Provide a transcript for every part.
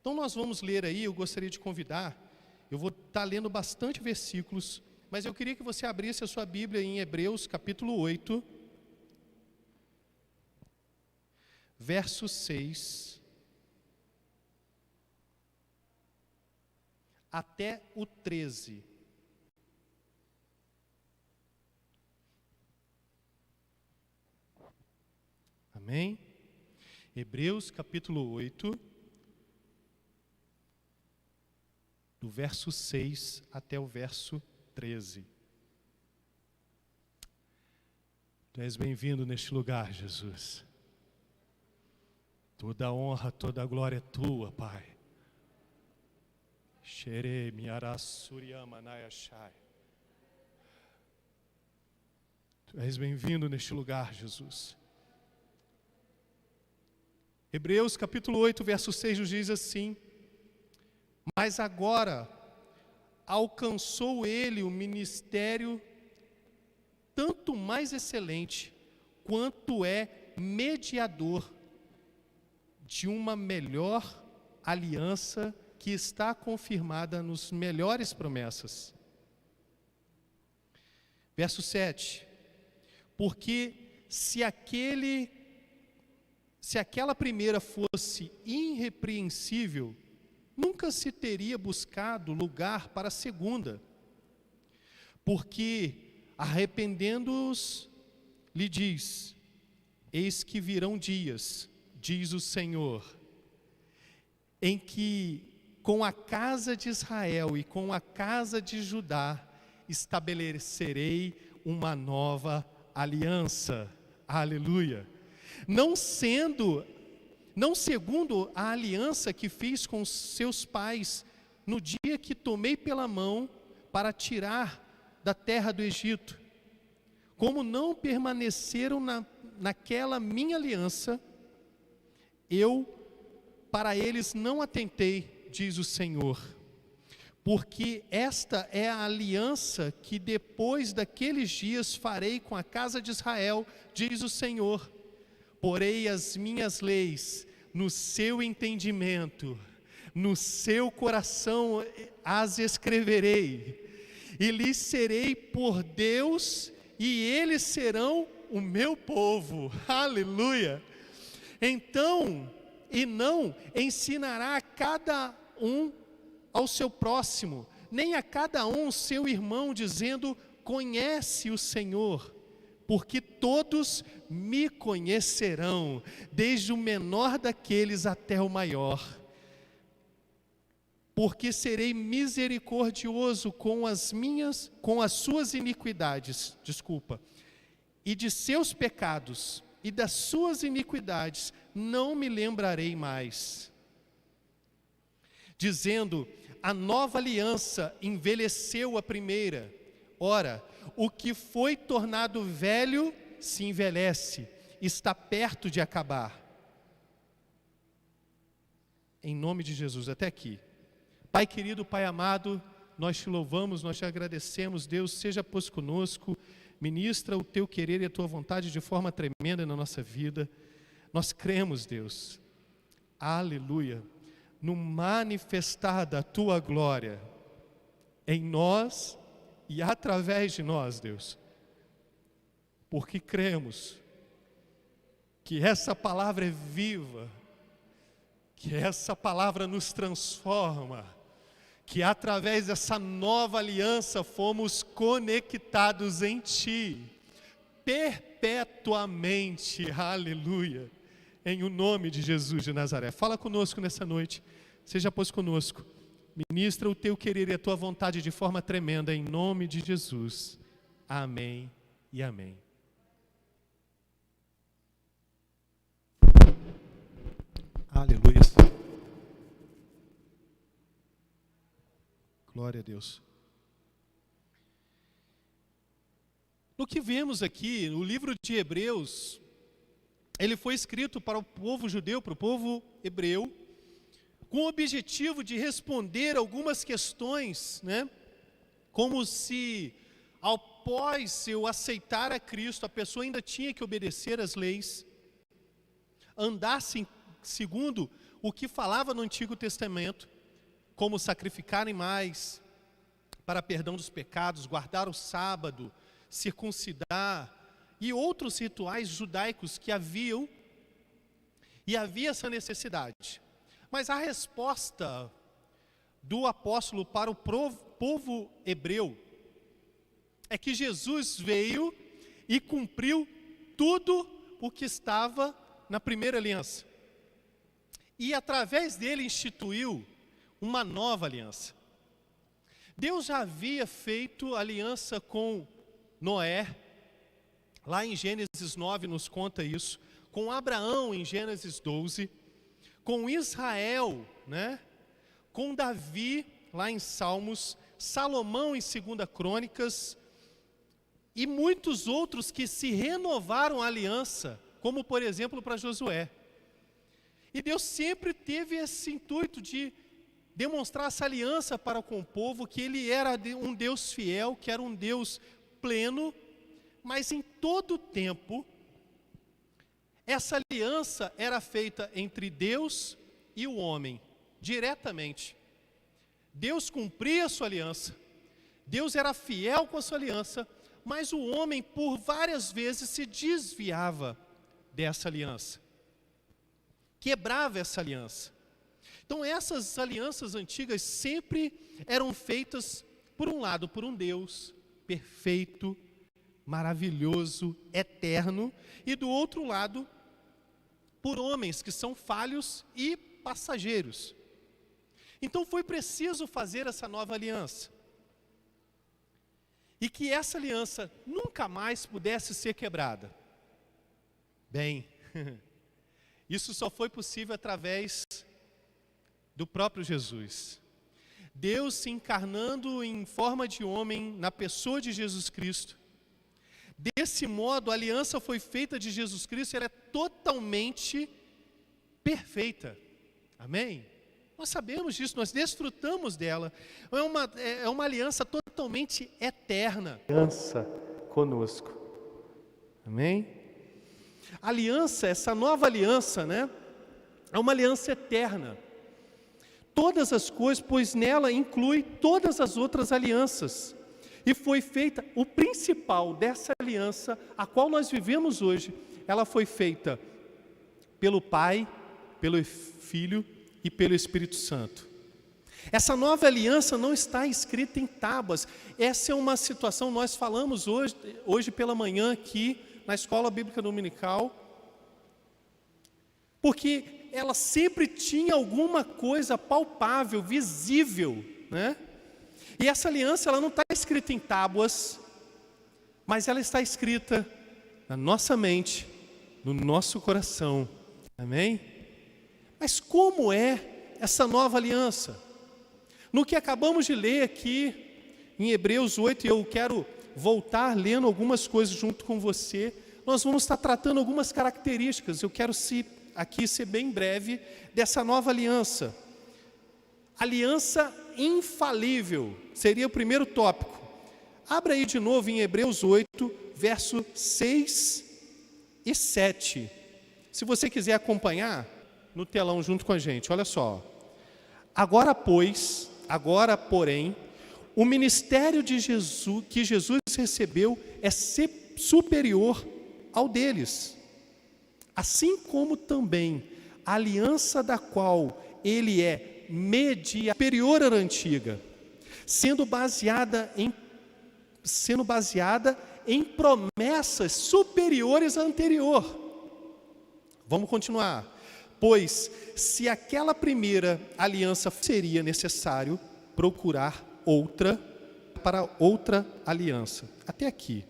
Então nós vamos ler aí, eu gostaria de convidar, eu vou estar lendo bastante versículos, mas eu queria que você abrisse a sua Bíblia em Hebreus capítulo 8, verso 6, até o 13. Amém? Hebreus capítulo 8, do verso 6 até o verso 13. Tu és bem-vindo neste lugar, Jesus. Toda a honra, toda a glória é tua, Pai. Xere miarassuriama nayashai. Tu és bem-vindo neste lugar, Jesus. Hebreus capítulo 8, verso 6 nos diz assim: mas agora alcançou ele o ministério tanto mais excelente, quanto é mediador de uma melhor aliança que está confirmada nos melhores promessas. Verso 7: porque se aquela primeira fosse irrepreensível, nunca se teria buscado lugar para a segunda. Porque, arrependendo-os, lhe diz: eis que virão dias, diz o Senhor, em que com a casa de Israel e com a casa de Judá estabelecerei uma nova aliança. Aleluia! Não segundo a aliança que fiz com seus pais no dia que tomei pela mão para tirar da terra do Egito. Como não permaneceram naquela minha aliança, eu para eles não atentei, diz o Senhor. Porque esta é a aliança que depois daqueles dias farei com a casa de Israel, diz o Senhor. Porei as minhas leis no seu entendimento, no seu coração as escreverei, e lhes serei por Deus, e eles serão o meu povo. Aleluia! Então, e não ensinará a cada um ao seu próximo, nem a cada um seu irmão, dizendo: conhece o Senhor, porque todos me conhecerão, desde o menor daqueles até o maior. Porque serei misericordioso com as suas iniquidades, e de seus pecados e das suas iniquidades não me lembrarei mais. Dizendo: a nova aliança envelheceu a primeira. Ora, o que foi tornado velho se envelhece, está perto de acabar. Em nome de Jesus, até aqui. Pai querido, Pai amado, nós te louvamos, nós te agradecemos. Deus, seja pois conosco, ministra o teu querer e a tua vontade de forma tremenda na nossa vida. Nós cremos, Deus, aleluia, no manifestar da tua glória em nós e através de nós, Deus, porque cremos que essa palavra é viva, que essa palavra nos transforma, que através dessa nova aliança fomos conectados em Ti, perpetuamente, aleluia, em o nome de Jesus de Nazaré. Fala conosco nessa noite, seja pois conosco, ministra o teu querer e a tua vontade de forma tremenda, em nome de Jesus. Amém e amém. Aleluia. Glória a Deus. No que vemos aqui, o livro de Hebreus, ele foi escrito para o povo judeu, para o povo hebreu, com o objetivo de responder algumas questões, né? Como se, após eu aceitar a Cristo, a pessoa ainda tinha que obedecer às leis, andasse segundo o que falava no Antigo Testamento, como sacrificar animais para perdão dos pecados, guardar o sábado, circuncidar e outros rituais judaicos que haviam, e havia essa necessidade. Mas a resposta do apóstolo para o povo hebreu é que Jesus veio e cumpriu tudo o que estava na primeira aliança. E através dele instituiu uma nova aliança. Deus já havia feito aliança com Noé, lá em Gênesis 9 nos conta isso, com Abraão em Gênesis 12, com Israel, né? Com Davi, lá em Salmos, Salomão em 2 Crônicas, e muitos outros que se renovaram a aliança, como por exemplo para Josué. E Deus sempre teve esse intuito de demonstrar essa aliança para com o povo, que Ele era um Deus fiel, que era um Deus pleno, mas em todo o tempo, essa aliança era feita entre Deus e o homem, diretamente. Deus cumpria a sua aliança, Deus era fiel com a sua aliança, mas o homem por várias vezes se desviava dessa aliança, quebrava essa aliança. Então essas alianças antigas sempre eram feitas, por um lado, por um Deus perfeito, maravilhoso, eterno, e do outro lado, por homens que são falhos e passageiros. Então foi preciso fazer essa nova aliança. E que essa aliança nunca mais pudesse ser quebrada. Bem, isso só foi possível através do próprio Jesus. Deus se encarnando em forma de homem na pessoa de Jesus Cristo. Desse modo, a aliança foi feita de Jesus Cristo, ela é totalmente perfeita. Amém? Nós sabemos disso, nós desfrutamos dela. É uma aliança totalmente eterna. Aliança conosco. Amém? Aliança, essa nova aliança, né? É uma aliança eterna. Todas as coisas, pois nela inclui todas as outras alianças. E foi feita, o principal dessa aliança, a qual nós vivemos hoje, ela foi feita pelo Pai, pelo Filho e pelo Espírito Santo. Essa nova aliança não está escrita em tábuas. Essa é uma situação, nós falamos hoje pela manhã aqui, na Escola Bíblica Dominical, porque ela sempre tinha alguma coisa palpável, visível, né? E essa aliança, ela não está escrita em tábuas, mas ela está escrita na nossa mente, no nosso coração. Amém? Mas como é essa nova aliança? No que acabamos de ler aqui, em Hebreus 8, e eu quero voltar lendo algumas coisas junto com você, nós vamos estar tratando algumas características. Eu quero aqui ser bem breve, dessa nova aliança. Aliança infalível, seria o primeiro tópico. Abra aí de novo em Hebreus 8, verso 6 e 7. Se você quiser acompanhar no telão junto com a gente, olha só. Agora, porém, o ministério de Jesus, que Jesus recebeu, é superior ao deles. Assim como também a aliança da qual ele é superior à antiga, sendo baseada em promessas superiores à anterior. Vamos continuar. Pois, se aquela primeira aliança seria necessário procurar outra para outra aliança. Até aqui.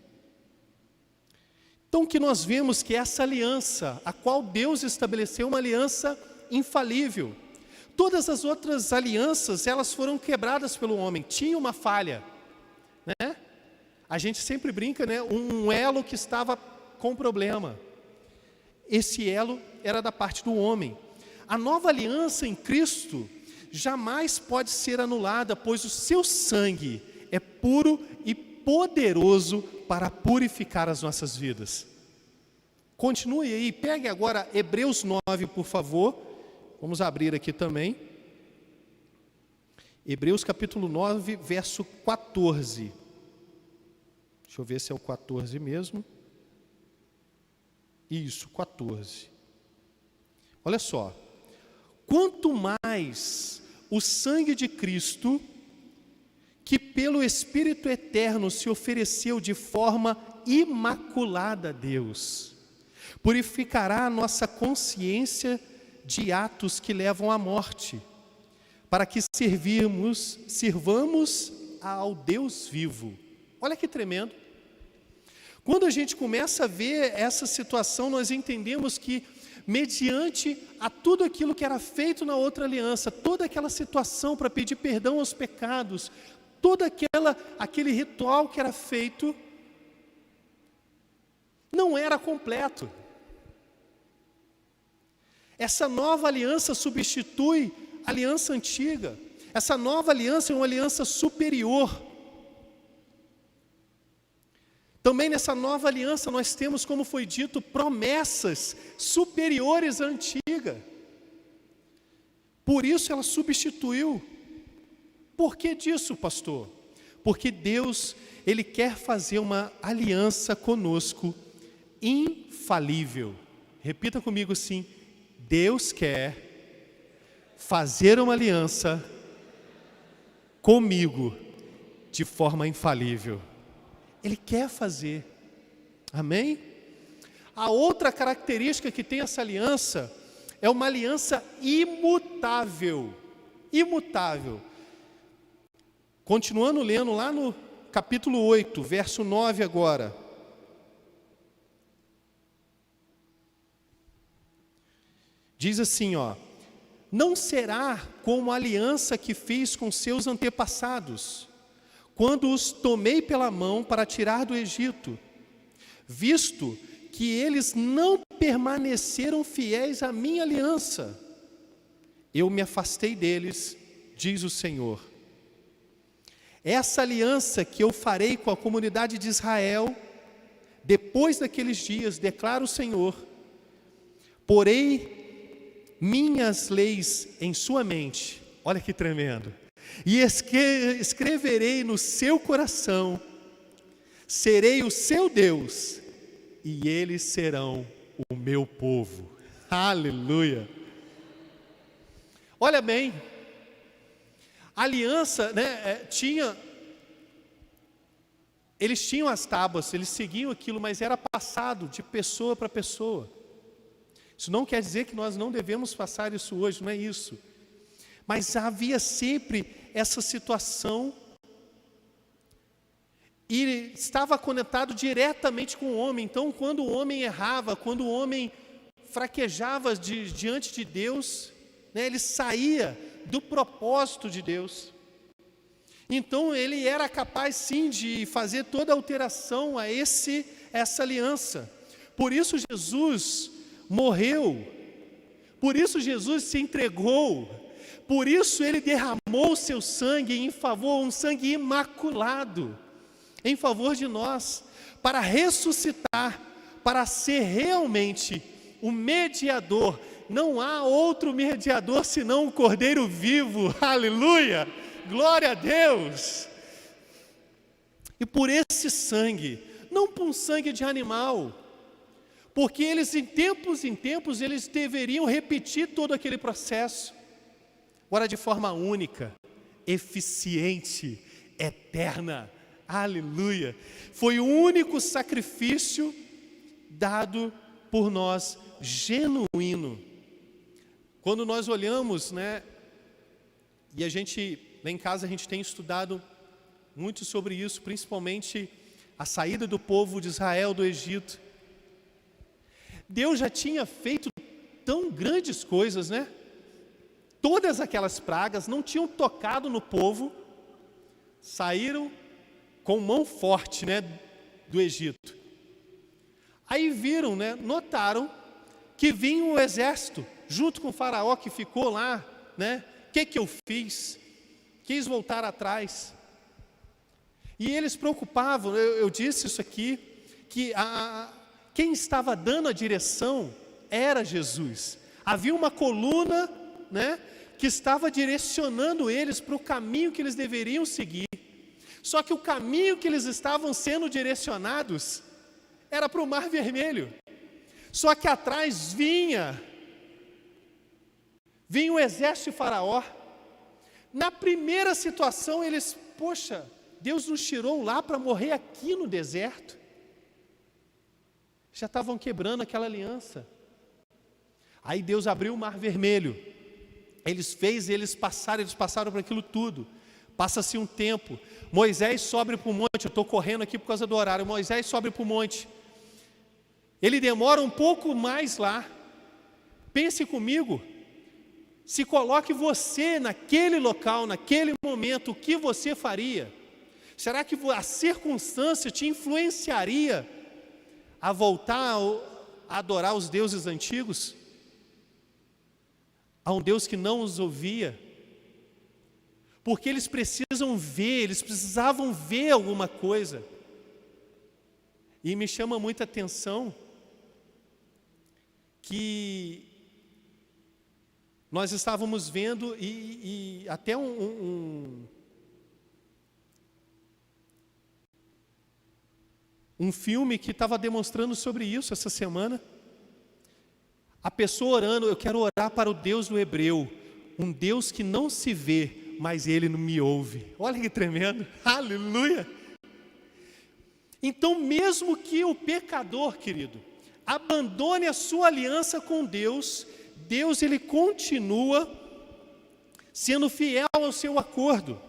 Então, que nós vemos que essa aliança, a qual Deus estabeleceu, uma aliança infalível. Todas as outras alianças, elas foram quebradas pelo homem. Tinha uma falha, né? A gente sempre brinca, né? Um elo que estava com problema. Esse elo era da parte do homem. A nova aliança em Cristo jamais pode ser anulada, pois o seu sangue é puro e poderoso para purificar as nossas vidas. Continue aí, pegue agora Hebreus 9, por favor, Vamos abrir aqui também. Hebreus capítulo 9, verso 14. Deixa eu ver se é o 14 mesmo. Isso, 14. Olha só. Quanto mais o sangue de Cristo, que pelo Espírito Eterno se ofereceu de forma imaculada a Deus, purificará a nossa consciência de atos que levam à morte, para que sirvamos ao Deus vivo. Olha que tremendo. Quando a gente começa a ver essa situação, nós entendemos que, mediante a tudo aquilo que era feito na outra aliança, toda aquela situação para pedir perdão aos pecados, todo aquele ritual que era feito, não era completo. Essa nova aliança substitui a aliança antiga. Essa nova aliança é uma aliança superior. Também nessa nova aliança nós temos, como foi dito, promessas superiores à antiga. Por isso ela substituiu. Por que disso, pastor? Porque Deus, Ele quer fazer uma aliança conosco infalível. Repita comigo assim: Deus quer fazer uma aliança comigo de forma infalível. Ele quer fazer. Amém? A outra característica que tem essa aliança é uma aliança imutável. Imutável. Continuando lendo lá no capítulo 8, verso 9 agora. Diz assim, ó: não será como a aliança que fiz com seus antepassados, quando os tomei pela mão para tirar do Egito, visto que eles não permaneceram fiéis à minha aliança. Eu me afastei deles, diz o Senhor. Essa aliança que eu farei com a comunidade de Israel, depois daqueles dias, declara o Senhor, porei minhas leis em sua mente. Olha que tremendo. E escreverei no seu coração, serei o seu Deus, e eles serão o meu povo. Aleluia. Olha bem, a aliança, eles tinham as tábuas, eles seguiam aquilo, mas era passado de pessoa para pessoa. Isso não quer dizer que nós não devemos passar isso hoje, não é isso. Mas havia sempre essa situação e estava conectado diretamente com o homem. Então, quando o homem errava, quando o homem fraquejava diante de Deus, ele saía do propósito de Deus. Então, ele era capaz sim de fazer toda alteração a essa aliança. Por isso Jesus morreu, por isso Jesus se entregou, por isso Ele derramou o seu sangue em favor, um sangue imaculado, em favor de nós, para ressuscitar, para ser realmente o mediador. Não há outro mediador senão o Cordeiro vivo, aleluia, glória a Deus. E por esse sangue, não por um sangue de animal, porque eles em tempos, eles deveriam repetir todo aquele processo, agora de forma única, eficiente, eterna, aleluia. Foi o único sacrifício dado por nós, genuíno. Quando nós olhamos, e a gente, lá em casa a gente tem estudado muito sobre isso, principalmente a saída do povo de Israel do Egito. Deus já tinha feito tão grandes coisas, Todas aquelas pragas não tinham tocado no povo, saíram com mão forte, do Egito. Aí viram, notaram que vinha o exército, junto com o faraó que ficou lá, que eu fiz? Quis voltar atrás. E eles preocupavam, eu disse isso aqui, que quem estava dando a direção era Jesus. Havia uma coluna né, que estava direcionando eles para o caminho que eles deveriam seguir. Só que o caminho que eles estavam sendo direcionados era para o Mar Vermelho. Só que atrás vinha o exército de Faraó. Na primeira situação eles, poxa, Deus nos tirou lá para morrer aqui no deserto. Já estavam quebrando aquela aliança. Aí Deus abriu o Mar Vermelho. Eles passaram por aquilo tudo. Passa-se um tempo, Moisés sobe para o monte, eu estou correndo aqui por causa do horário, Moisés sobe para o monte, ele demora um pouco mais lá. Pense comigo, se coloque você naquele local, naquele momento, o que você faria? Será que a circunstância te influenciaria a voltar a adorar os deuses antigos? A um Deus que não os ouvia? Porque eles precisavam ver alguma coisa. E me chama muita atenção que nós estávamos vendo e até um filme que estava demonstrando sobre isso essa semana. A pessoa orando, eu quero orar para o Deus do hebreu, um Deus que não se vê, mas Ele não me ouve. Olha que tremendo, aleluia. Então mesmo que o pecador, querido, abandone a sua aliança com Deus, Deus ele continua sendo fiel ao seu acordo.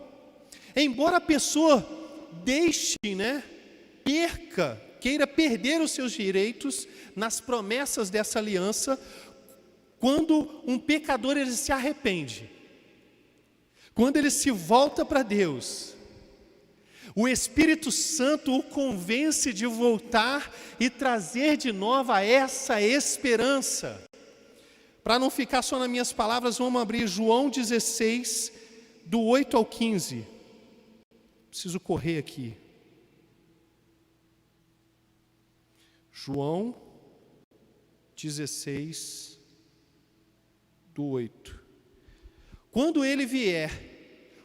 Embora a pessoa deixe, queira perder os seus direitos nas promessas dessa aliança, quando um pecador ele se arrepende, quando ele se volta para Deus, o Espírito Santo o convence de voltar e trazer de novo essa esperança. Para não ficar só nas minhas palavras, vamos abrir João 16, do 8 ao 15. Preciso correr aqui. João 16, do 8. Quando ele vier,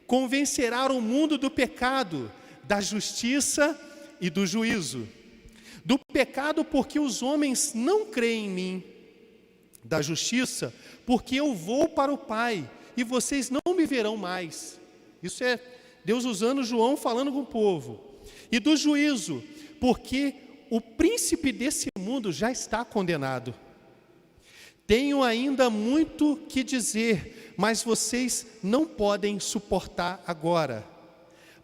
convencerá o mundo do pecado, da justiça e do juízo. Do pecado, porque os homens não creem em mim. Da justiça, porque eu vou para o Pai, e vocês não me verão mais. Isso é Deus usando João falando com o povo. E do juízo, porque o príncipe desse mundo já está condenado. Tenho ainda muito que dizer, mas vocês não podem suportar agora.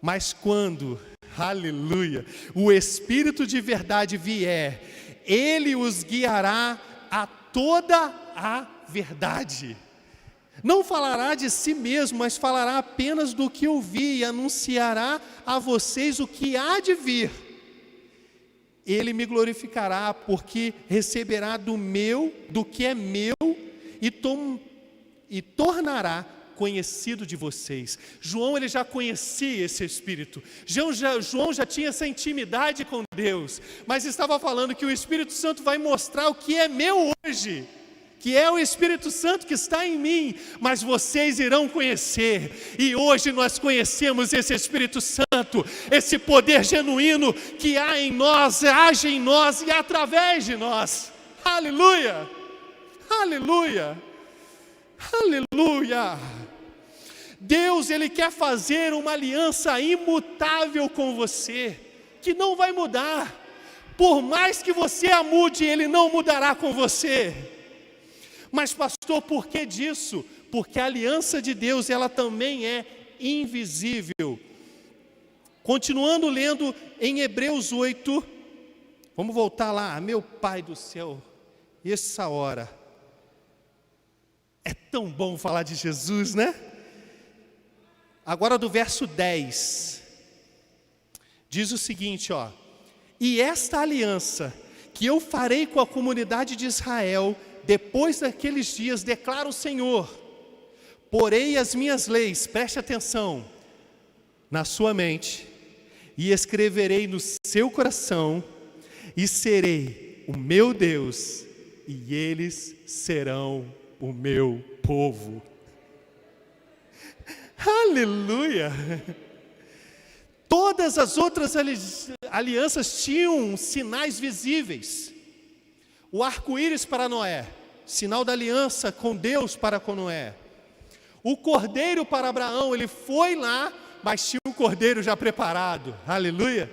Mas quando, aleluia, o Espírito de verdade vier, Ele os guiará a toda a verdade. Não falará de si mesmo, mas falará apenas do que ouvi e anunciará a vocês o que há de vir. Ele me glorificará, porque receberá do que é meu e tornará conhecido de vocês. João ele já conhecia esse Espírito. João já tinha essa intimidade com Deus, mas estava falando que o Espírito Santo vai mostrar o que é meu hoje, que é o Espírito Santo que está em mim, mas vocês irão conhecer. E hoje nós conhecemos esse Espírito Santo, esse poder genuíno que há em nós, age em nós e através de nós. Aleluia, aleluia, aleluia. Deus ele quer fazer uma aliança imutável com você, que não vai mudar. Por mais que você a mude, Ele não mudará com você. Mas pastor, por que disso? Porque a aliança de Deus, ela também é invisível. Continuando lendo em Hebreus 8, vamos voltar lá. Meu Pai do céu, essa hora, é tão bom falar de Jesus, né? Agora do verso 10, diz o seguinte, ó: e esta aliança que eu farei com a comunidade de Israel, depois daqueles dias, declara o Senhor, porei as minhas leis, preste atenção, na sua mente, e escreverei no seu coração, e serei o meu Deus, e eles serão o meu povo. Aleluia! Todas as outras alianças tinham sinais visíveis. O arco-íris para Noé, sinal da aliança com Deus para com Noé. O cordeiro para Abraão, ele foi lá, mas tinha o cordeiro já preparado. Aleluia!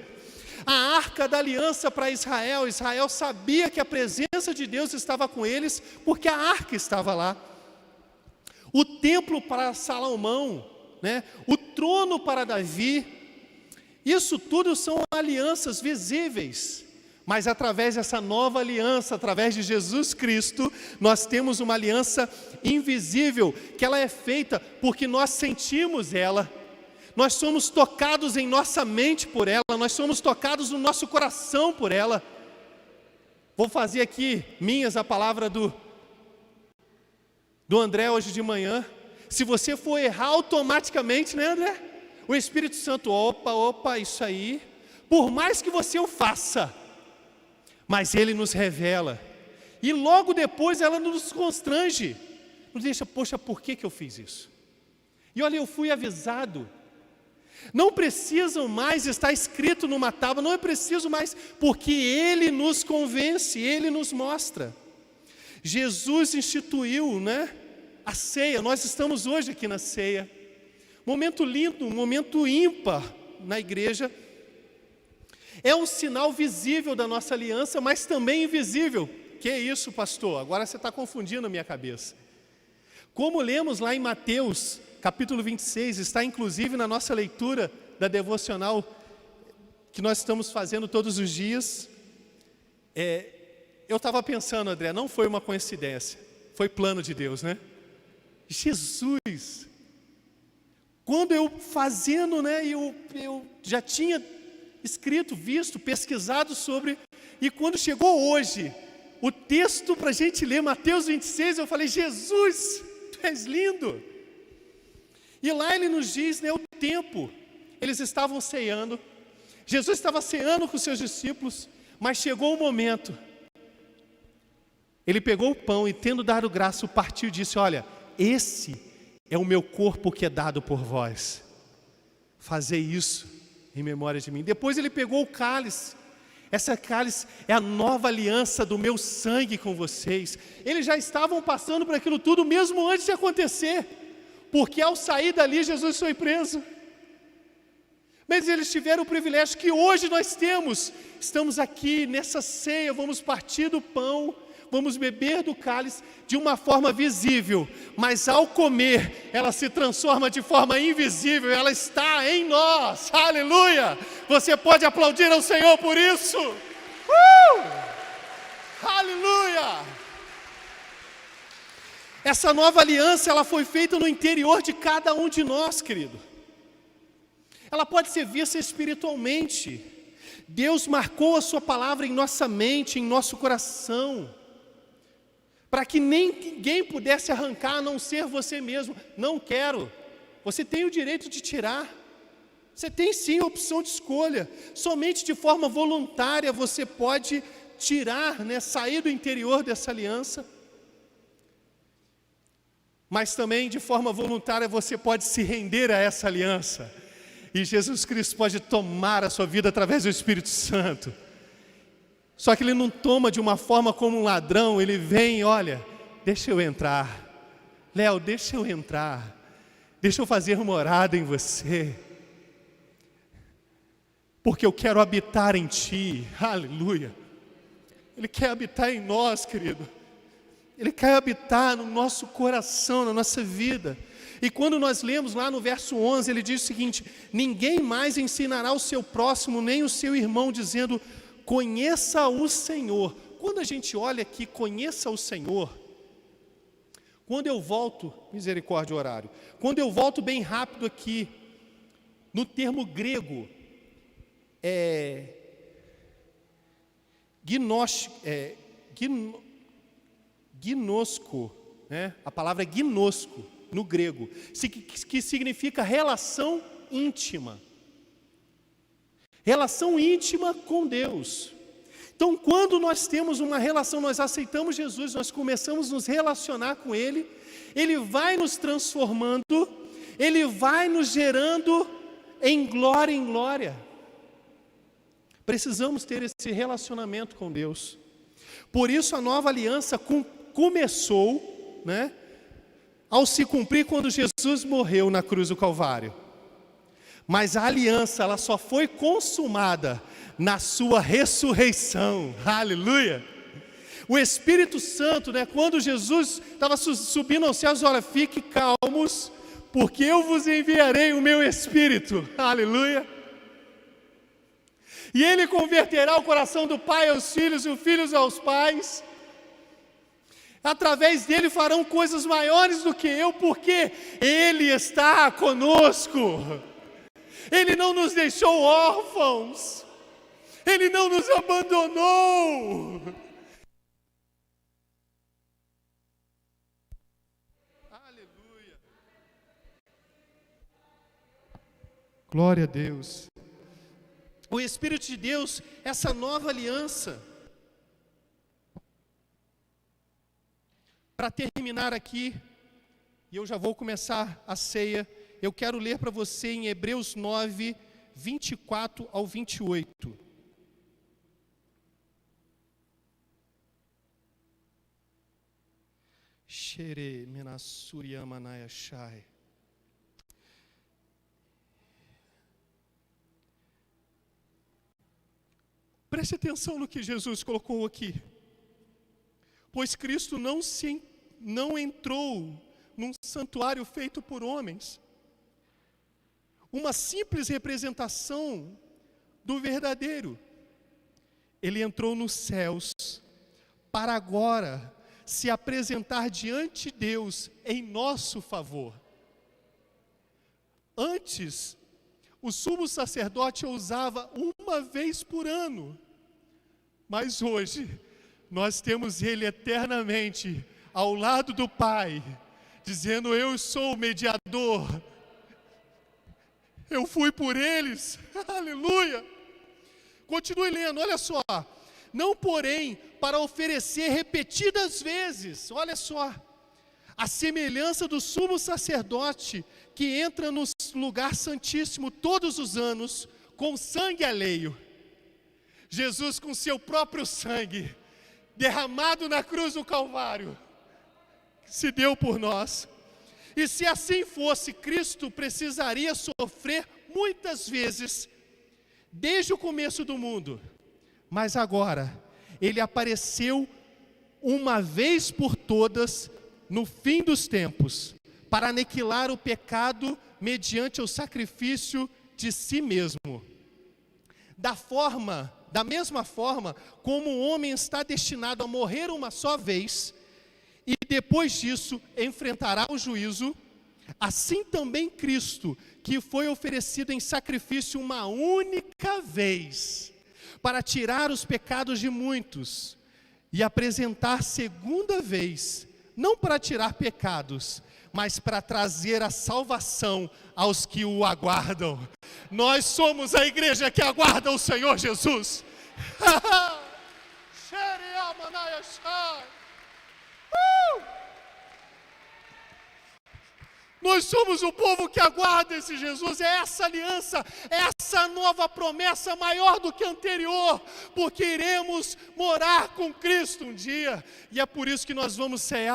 A arca da aliança para Israel, Israel sabia que a presença de Deus estava com eles, porque a arca estava lá. O templo para Salomão, né? O trono para Davi, isso tudo são alianças visíveis, mas através dessa nova aliança, através de Jesus Cristo, nós temos uma aliança invisível, que ela é feita porque nós sentimos ela, nós somos tocados em nossa mente por ela, nós somos tocados no nosso coração por ela. Vou fazer aqui a palavra do André hoje de manhã. Se você for errar automaticamente, né, André? O Espírito Santo, opa, isso aí, por mais que você o faça, mas Ele nos revela, e logo depois ela nos constrange, nos deixa, poxa, por que eu fiz isso? E olha, eu fui avisado, não precisam mais estar escrito numa tábua, não é preciso mais, porque Ele nos convence, Ele nos mostra. Jesus instituiu, né, a ceia, nós estamos hoje aqui na ceia, momento lindo, um momento ímpar na igreja, é um sinal visível da nossa aliança, mas também invisível. Que é isso, pastor? Agora você está confundindo a minha cabeça. Como lemos lá em Mateus, capítulo 26, está inclusive na nossa leitura da devocional que nós estamos fazendo todos os dias. Eu estava pensando, André, não foi uma coincidência, foi plano de Deus, né? Jesus, quando eu fazendo, né, eu já tinha escrito, visto, pesquisado sobre, e quando chegou hoje, o texto para a gente ler, Mateus 26, eu falei, Jesus, Tu és lindo. E lá ele nos diz, né, o tempo, eles estavam ceando, Jesus estava ceando com os seus discípulos, mas chegou o momento, ele pegou o pão e tendo dado graça, o partiu e disse, olha, esse é o meu corpo que é dado por vós, fazei isso em memória de mim. Depois ele pegou o cálice, essa cálice é a nova aliança do meu sangue com vocês. Eles já estavam passando por aquilo tudo mesmo antes de acontecer, porque ao sair dali Jesus foi preso. Mas eles tiveram o privilégio que hoje nós temos, estamos aqui nessa ceia, vamos partir do pão, vamos beber do cálice de uma forma visível, mas ao comer, ela se transforma de forma invisível, ela está em nós, aleluia! Você pode aplaudir ao Senhor por isso? Aleluia! Essa nova aliança, ela foi feita no interior de cada um de nós, querido. Ela pode ser vista espiritualmente. Deus marcou a sua palavra em nossa mente, em nosso coração, para que ninguém pudesse arrancar, a não ser você mesmo. Não quero. Você tem o direito de tirar. Você tem sim a opção de escolha. Somente de forma voluntária você pode tirar, né, sair do interior dessa aliança. Mas também de forma voluntária você pode se render a essa aliança. E Jesus Cristo pode tomar a sua vida através do Espírito Santo. Só que Ele não toma de uma forma como um ladrão. Ele vem, olha, deixa eu entrar. Léo, deixa eu entrar. Deixa eu fazer morada em você. Porque eu quero habitar em ti. Aleluia. Ele quer habitar em nós, querido. Ele quer habitar no nosso coração, na nossa vida. E quando nós lemos lá no verso 11, ele diz o seguinte: ninguém mais ensinará o seu próximo, nem o seu irmão, dizendo, conheça o Senhor. Quando a gente olha aqui, conheça o Senhor, quando eu volto, misericórdia horário, quando eu volto bem rápido aqui, no termo grego, gnosco, né? A palavra é gnosco, no grego, que significa relação íntima. Relação íntima com Deus. Então, quando nós temos uma relação, nós aceitamos Jesus, nós começamos a nos relacionar com Ele, Ele vai nos transformando, Ele vai nos gerando em glória. Precisamos ter esse relacionamento com Deus. Por isso a nova aliança começou, né, ao se cumprir quando Jesus morreu na cruz do Calvário. Mas a aliança, ela só foi consumada na sua ressurreição. Aleluia! O Espírito Santo, né, quando Jesus estava subindo aos céus, olha, fique calmos, porque eu vos enviarei o meu Espírito. Aleluia! E Ele converterá o coração do pai aos filhos e os filhos aos pais. Através dele farão coisas maiores do que eu, porque Ele está conosco. Ele não nos deixou órfãos. Ele não nos abandonou. Aleluia. Glória a Deus. O Espírito de Deus, essa nova aliança. Para terminar aqui, e eu já vou começar a ceia, eu quero ler para você em Hebreus 9, 24 ao 28. Xere menassuriamanaya shai. Preste atenção no que Jesus colocou aqui. Pois Cristo não entrou num santuário feito por homens. Uma simples representação do verdadeiro. Ele entrou nos céus para agora se apresentar diante de Deus em nosso favor. Antes, o sumo sacerdote o usava uma vez por ano. Mas hoje, nós temos Ele eternamente ao lado do Pai, dizendo, eu sou o mediador, eu fui por eles, aleluia. Continue lendo, olha só, não porém para oferecer repetidas vezes, olha só, a semelhança do sumo sacerdote que entra no lugar santíssimo todos os anos com sangue alheio. Jesus com seu próprio sangue derramado na cruz do Calvário, se deu por nós. E se assim fosse, Cristo precisaria sofrer muitas vezes, desde o começo do mundo. Mas agora, Ele apareceu uma vez por todas, no fim dos tempos, para aniquilar o pecado mediante o sacrifício de si mesmo. Da mesma forma como o homem está destinado a morrer uma só vez, e depois disso enfrentará o juízo, assim também Cristo, que foi oferecido em sacrifício uma única vez, para tirar os pecados de muitos, e apresentar segunda vez, não para tirar pecados, mas para trazer a salvação aos que o aguardam. Nós somos a igreja que aguarda o Senhor Jesus. Nós somos o povo que aguarda esse Jesus. É essa aliança, essa nova promessa maior do que a anterior, porque iremos morar com Cristo um dia, e é por isso que nós vamos cear